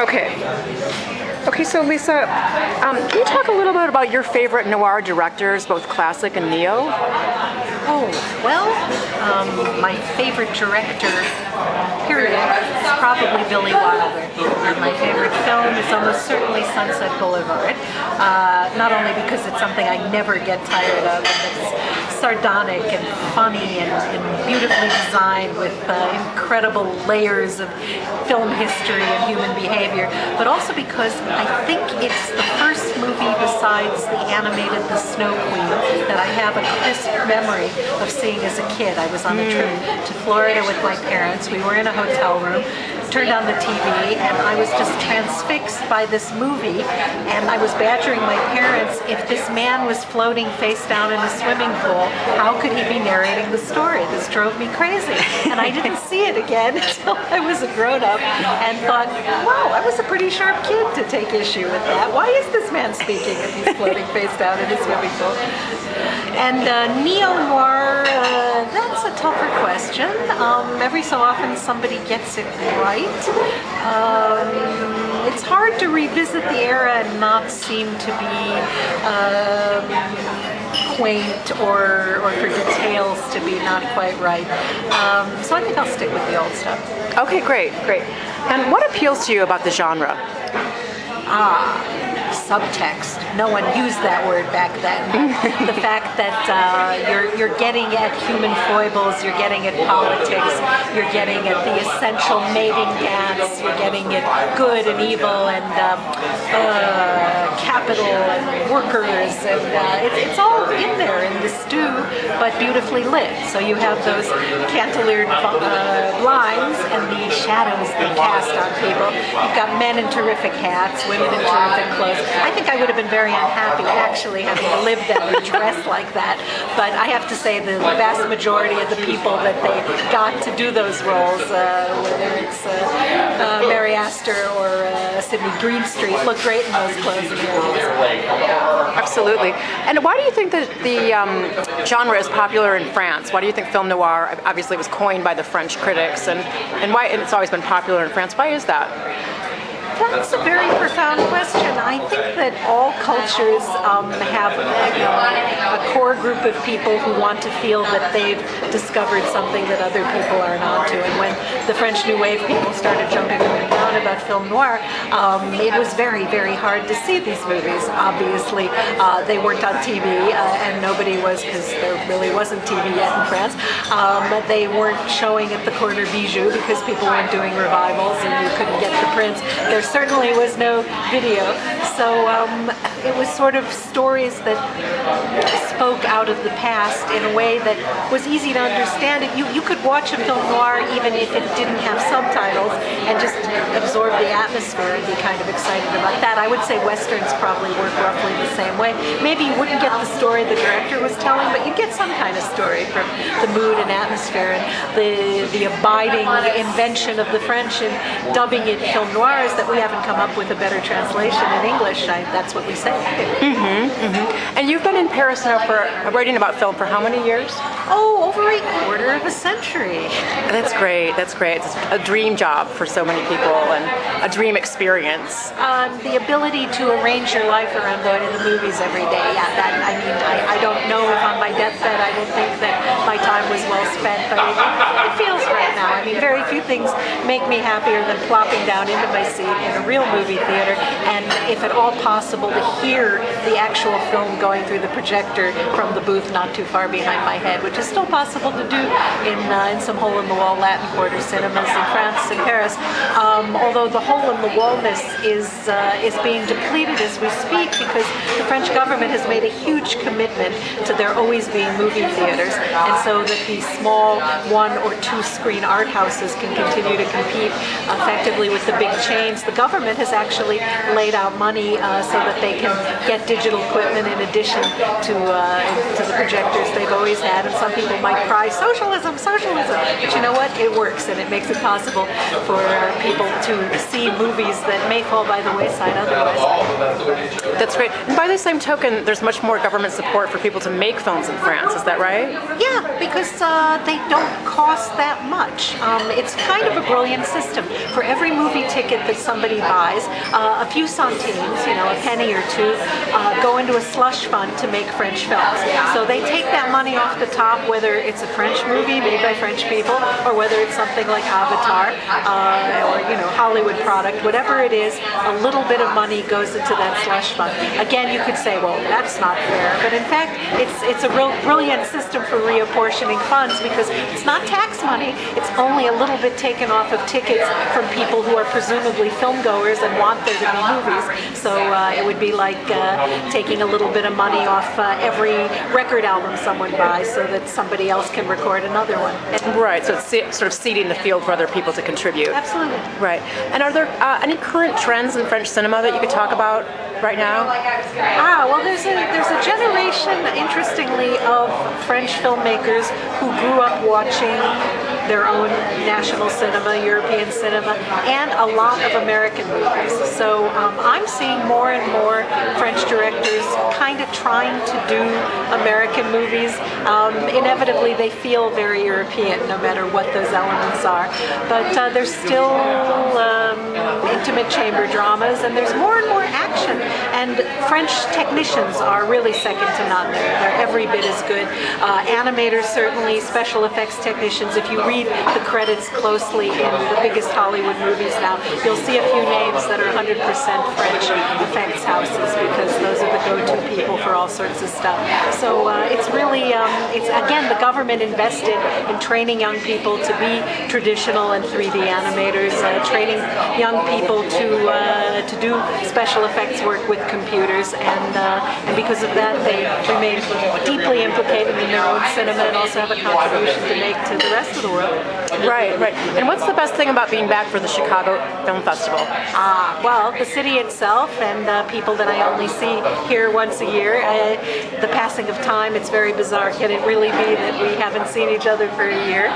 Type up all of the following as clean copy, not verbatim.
Okay. Okay, so Lisa, can you talk a little bit about your favorite noir directors, both classic and neo? Oh, well, my favorite director, period, is probably Billy Wilder. And my favorite film is almost certainly Sunset Boulevard. Not only because it's something I never get tired of, and it's sardonic and funny and beautifully designed with incredible layers of film history and human behavior, but also because I think it's the first movie besides the animated The Snow Queen that I have a crisp memory of seeing as a kid. I was on a trip to Florida with my parents. We were in a hotel room, turned on the TV, and I was just transfixed by this movie, and I was badgering my parents, if this man was floating face down in a swimming pool, how could he be narrating the story? This drove me crazy, and I didn't see it again until I was a grown-up and thought, wow, I was a pretty sharp kid to take issue with that. Why is this man speaking if he's floating face down in a swimming pool? And neo-noir, that's a tougher question. Every so often somebody gets it right. It's hard to revisit the era and not seem to be quaint or for details to be not quite right. So I think I'll stick with the old stuff. Okay, great. And what appeals to you about the genre? Subtext. No one used that word back then. The fact that you're getting at human foibles, you're getting at politics, you're getting at the essential mating dance, you're getting at good and evil and capital and workers, and it's all in there in the stew, but beautifully lit. So you have those cantilevered blinds and the shadows they cast on people. You've got men in terrific hats, women in terrific clothes. I think I would have been very unhappy actually having to live that and dress like that, but I have to say the vast majority of the people that they got to do those roles, whether it's Mary Astor or Sidney Greenstreet, look great in those clothes. Absolutely. And why do you think that the genre is popular in France? Why do you think film noir, obviously it was coined by the French critics, and it's always been popular in France? Why is that? That's a very profound question. I think that all cultures have a core group of people who want to feel that they've discovered something that other people aren't onto. And when the French New Wave people started jumping around about film noir, it was very, very hard to see these movies. Obviously, they weren't on TV, and nobody was, because there really wasn't TV yet in France. They weren't showing at the Corner Bijou because people weren't doing revivals and you couldn't get the prints. There certainly was no video, so it was sort of stories that spoke out of the past in a way that was easy to understand. You could watch a film noir even if it didn't have subtitles and just absorb the atmosphere and be kind of excited about that. I would say westerns probably work roughly the same way. Maybe you wouldn't get the story the director was telling, but you'd get some kind of story from the mood and atmosphere, and the abiding invention of the French in dubbing it film noirs that we haven't come up with a better translation in English. That's what we say. And you've been in Paris now for writing about film for how many years? Oh, over a quarter of a century. That's great. It's a dream job for so many people and a dream experience. The ability to arrange your life around going to the movies every day. Yeah, I don't know if on my deathbed I will think that my time was well spent, but it feels right now. I mean, very few things make me happier than plopping down into my seat in a real movie theater, and if at all possible, to hear the actual film going through the projector from the booth not too far behind my head, which is still possible to do in some hole-in-the-wall Latin Quarter cinemas in France and Paris. Although the hole-in-the-wallness is being depleted as we speak, because the French government has made a huge commitment to there always being movie theaters, and so that these small 1 or 2 screen art houses can continue to compete effectively with the big chains. The government has actually laid out money so that they can get digital equipment in addition to the projectors they've always had. And some people might cry, socialism, socialism, but you know what? It works, and it makes it possible for people to see movies that may fall by the wayside otherwise. That's great. And by the same token, there's much more government support for people to make films in France. Is that right? Yeah, because they don't cost that much. It's kind of a brilliant system. for every movie ticket that somebody buys, a few centimes, a penny or two, go into a slush fund to make French films. So they take that money off the top, whether it's a French movie made by French people, or whether it's something like Avatar, or Hollywood product, whatever it is, a little bit of money goes into that slush fund. Again, you could say, well, that's not fair, but in fact, it's a real brilliant system for reapportioning funds because it's not tax money. It's only a little bit taken off of tickets from people who are presumably film goers and want there to be movies. So it would be like taking a little bit of money off every record album someone buys so that somebody else can record another one. Right, so it's sort of seeding the field for other people to contribute. Absolutely. Right. And are there any current trends in French cinema that you could talk about right now? Well, there's a generation, interestingly, of French filmmakers who grew up watching their own national cinema, European cinema, and a lot of American movies. So I'm seeing more and more French directors kind of trying to do American movies. Inevitably, they feel very European, no matter what those elements are. But there's still intimate chamber dramas, and there's more and more action. And French technicians are really second to none. They're every bit as good. Animators, certainly, special effects technicians. If you read the credits closely in the biggest Hollywood movies now, you'll see a few names that are 100% French effects houses because those are the go-to people for all sorts of stuff. So it's really, it's again, the government invested in training young people to be traditional and 3D animators, training young people to do special effects work with computers, and because of that, they remain deeply implicated in their own cinema and also have a contribution to make to the rest of the world. Right, right. And what's the best thing about being back for the Chicago Film Festival? Well, the city itself and people that I only see here once a year. The passing of time, it's very bizarre. Can it really be that we haven't seen each other for a year?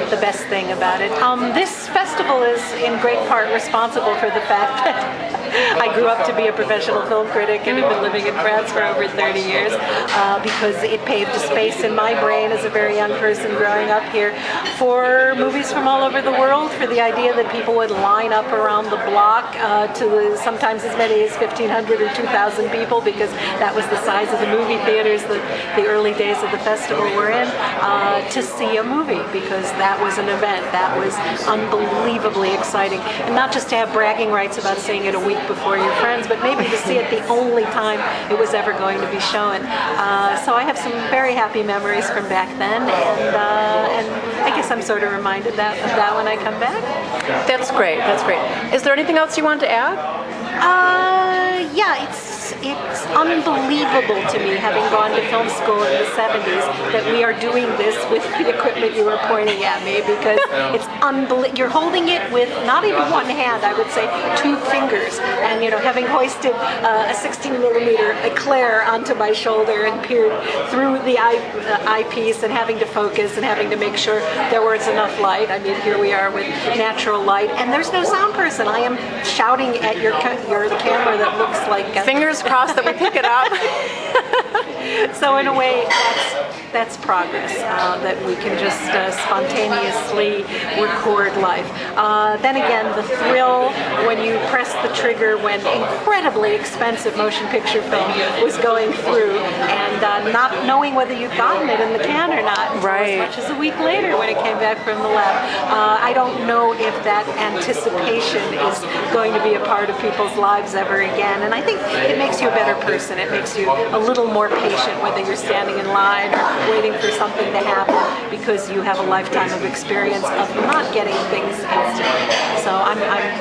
The best thing about it. This festival is in great part responsible for the fact that I grew up to be a professional film critic and have been living in France for over 30 years because it paved a space in my brain as a very young person growing up here for movies from all over the world, for the idea that people would line up around the block to sometimes as many as 1,500 or 2,000 people because that was the size of the movie theaters that the early days of the festival were in, to see a movie because that was an event. That was unbelievably exciting. And not just to have bragging rights about seeing it a week before your friends, but maybe to see it the only time it was ever going to be shown. So I have some very happy memories from back then, and I guess I'm sort of reminded of that when I come back. That's great, that's great. Is there anything else you want to add? Yeah, it's unbelievable to me, having gone to film school in the 70s, that we are doing this with the equipment you were pointing at me, because it's unbelievable. You're holding it with not even one hand, I would say 2 fingers, and having hoisted a 16mm eclair onto my shoulder and peered through the eyepiece and having to focus and having to make sure there was enough light. I mean, here we are with natural light, and there's no sound person. I am shouting at your camera that looks like fingers crossed that we pick it up. So in a way, that's progress, that we can just spontaneously record life. Then again, the thrill when you press the trigger when incredibly expensive motion picture film was going through, and not knowing whether you'd gotten it in the can or not until as much as a week later when it came back from the lab. I don't know if that anticipation is going to be a part of people's lives ever again, and I think it makes you a better person. It makes you a little more patient, whether you're standing in line or waiting for something to happen, because you have a lifetime of experience of not getting things instantly. So I'm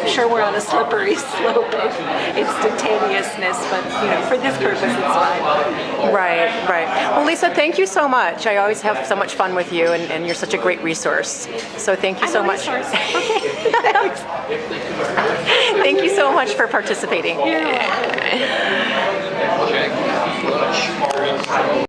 sure we're on a slippery slope of instantaneousness, but for this purpose it's fine. Right, right. Well, Lisa, thank you so much. I always have so much fun with you, and you're such a great resource. So thank you so much. Okay. Thank you so much for participating. You're welcome.